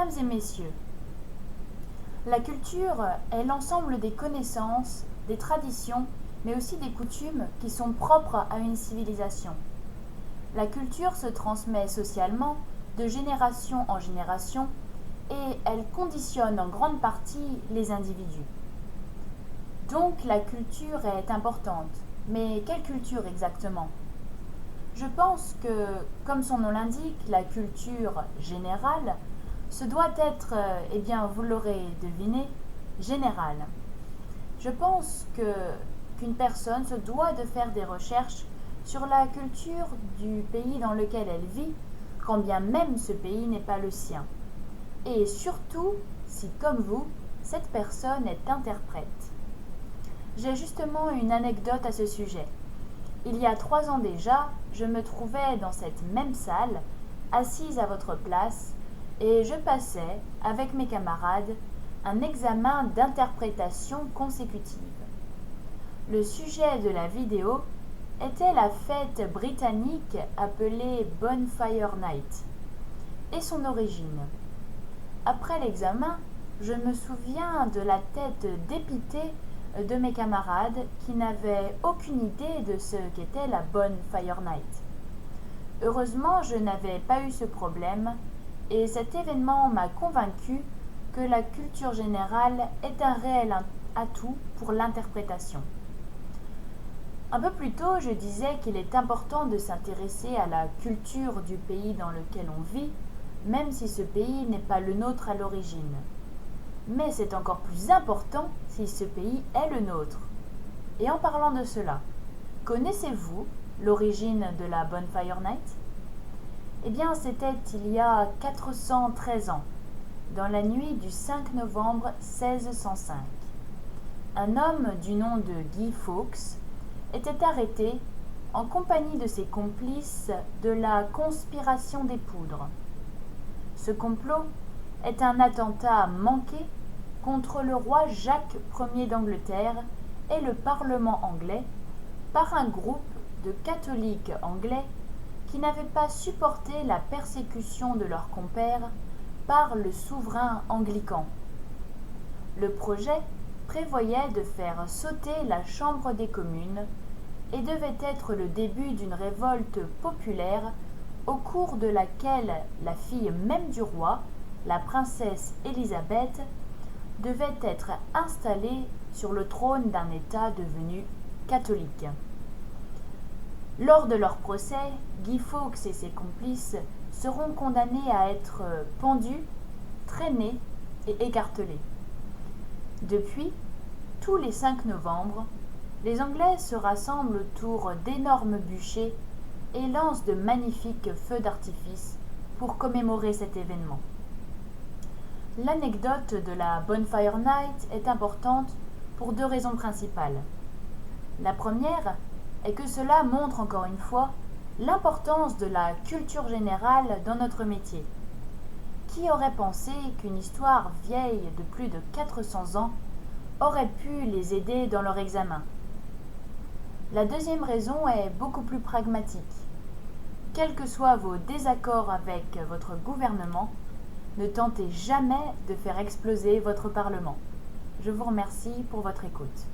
Mesdames et messieurs, la culture est l'ensemble des connaissances, des traditions, mais aussi des coutumes qui sont propres à une civilisation. La culture se transmet socialement de génération en génération et elle conditionne en grande partie les individus. Donc la culture est importante, mais quelle culture exactement ? Je pense que, comme son nom l'indique, la culture générale se doit être, vous l'aurez deviné, générale. Je pense qu'une personne se doit de faire des recherches sur la culture du pays dans lequel elle vit, quand bien même ce pays n'est pas le sien. Et surtout, si comme vous, cette personne est interprète. J'ai justement une anecdote à ce sujet. Il y a 3 ans déjà, je me trouvais dans cette même salle, assise à votre place, et je passais, avec mes camarades, un examen d'interprétation consécutive. Le sujet de la vidéo était la fête britannique appelée Bonfire Night, et son origine. Après l'examen, je me souviens de la tête dépitée de mes camarades qui n'avaient aucune idée de ce qu'était la Bonfire Night. Heureusement, je n'avais pas eu ce problème et cet événement m'a convaincu que la culture générale est un réel atout pour l'interprétation. Un peu plus tôt, je disais qu'il est important de s'intéresser à la culture du pays dans lequel on vit, même si ce pays n'est pas le nôtre à l'origine. Mais c'est encore plus important si ce pays est le nôtre. Et en parlant de cela, connaissez-vous l'origine de la Bonfire Night ? Eh bien, c'était il y a 413 ans, dans la nuit du 5 novembre 1605. Un homme du nom de Guy Fawkes était arrêté en compagnie de ses complices de la conspiration des poudres. Ce complot est un attentat manqué contre le roi Jacques Ier d'Angleterre et le Parlement anglais par un groupe de catholiques anglais qui n'avaient pas supporté la persécution de leurs compères par le souverain anglican. Le projet prévoyait de faire sauter la Chambre des communes et devait être le début d'une révolte populaire au cours de laquelle la fille même du roi, la princesse Élisabeth, devait être installée sur le trône d'un État devenu catholique. Lors de leur procès, Guy Fawkes et ses complices seront condamnés à être pendus, traînés et écartelés. Depuis, tous les 5 novembre, les Anglais se rassemblent autour d'énormes bûchers et lancent de magnifiques feux d'artifice pour commémorer cet événement. L'anecdote de la Bonfire Night est importante pour 2 raisons principales. La première est que cela montre encore une fois l'importance de la culture générale dans notre métier. Qui aurait pensé qu'une histoire vieille de plus de 400 ans aurait pu les aider dans leur examen ? La deuxième raison est beaucoup plus pragmatique. Quels que soient vos désaccords avec votre gouvernement, ne tentez jamais de faire exploser votre Parlement. Je vous remercie pour votre écoute.